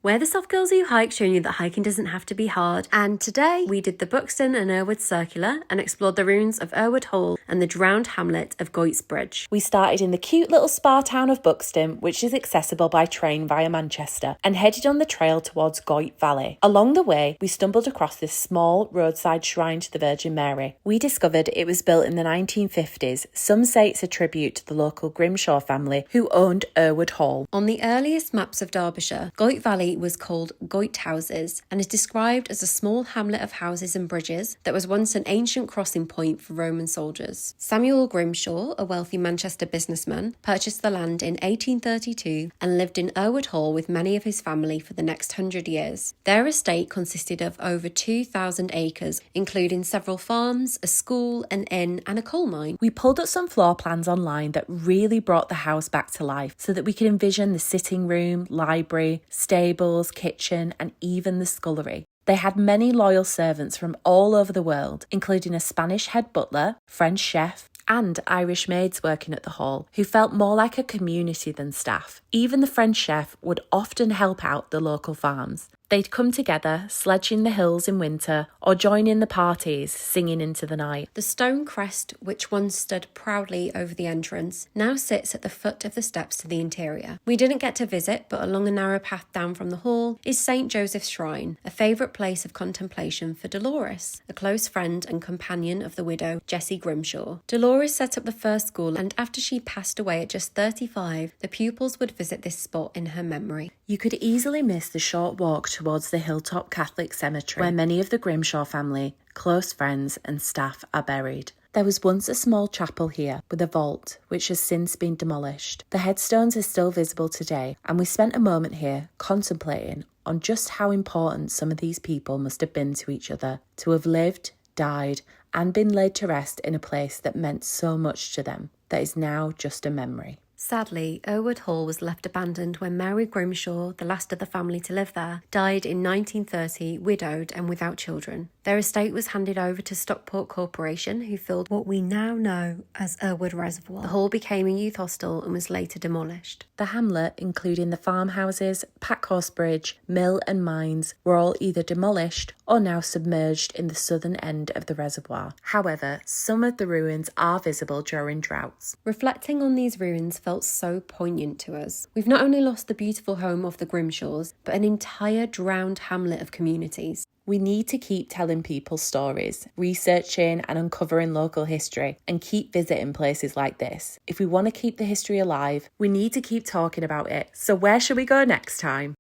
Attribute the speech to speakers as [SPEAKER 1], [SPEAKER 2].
[SPEAKER 1] We're the soft girls who hike, showing you that hiking doesn't have to be hard. And today we did the Buxton and Errwood Circular and explored the ruins of Errwood Hall and the drowned hamlet of Goyts Bridge.
[SPEAKER 2] We started in the cute little spa town of Buxton, which is accessible by train via Manchester, and headed on the trail towards Goyt Valley. Along the way, we stumbled across this small roadside shrine to the Virgin Mary. We discovered it was built in the 1950s. Some say it's a tribute to the local Grimshaw family who owned Errwood Hall.
[SPEAKER 1] On the earliest maps of Derbyshire, Goyt Valley was called Goyt Houses and is described as a small hamlet of houses and bridges that was once an ancient crossing point for Roman soldiers. Samuel Grimshaw, a wealthy Manchester businessman, purchased the land in 1832 and lived in Errwood Hall with many of his family for the next 100 years. Their estate consisted of over 2,000 acres, including several farms, a school, an inn and a coal mine.
[SPEAKER 2] We pulled up some floor plans online that really brought the house back to life so that we could envision the sitting room, library, stables, kitchen and even the scullery. They had many loyal servants from all over the world, including a Spanish head butler, French chef, and Irish maids working at the hall, who felt more like a community than staff. Even the French chef would often help out the local farms. They'd come together, sledging the hills in winter, or join in the parties, singing into the night.
[SPEAKER 1] The stone crest, which once stood proudly over the entrance, now sits at the foot of the steps to the interior. We didn't get to visit, but along a narrow path down from the hall is St. Joseph's Shrine, a favourite place of contemplation for Dolores, a close friend and companion of the widow Jessie Grimshaw. Dolores set up the first school, and after she passed away at just 35, the pupils would visit this spot in her memory.
[SPEAKER 2] You could easily miss the short walk towards the Hilltop Catholic Cemetery, where many of the Grimshaw family, close friends and staff are buried. There was once a small chapel here with a vault, which has since been demolished. The headstones are still visible today, and we spent a moment here contemplating on just how important some of these people must have been to each other, to have lived, died, and been laid to rest in a place that meant so much to them, that is now just a memory.
[SPEAKER 1] Sadly, Errwood Hall was left abandoned when Mary Grimshaw, the last of the family to live there, died in 1930, widowed and without children. Their estate was handed over to Stockport Corporation, who filled what we now know as Errwood Reservoir. The hall became a youth hostel and was later demolished.
[SPEAKER 2] The hamlet, including the farmhouses, Packhorse Bridge, mill and mines, were all either demolished or now submerged in the southern end of the reservoir. However, some of the ruins are visible during droughts.
[SPEAKER 1] Reflecting on these ruins felt so poignant to us. We've not only lost the beautiful home of the Grimshaws, but an entire drowned hamlet of communities.
[SPEAKER 2] We need to keep telling people stories, researching and uncovering local history, and keep visiting places like this. If we want to keep the history alive, we need to keep talking about it. So where should we go next time?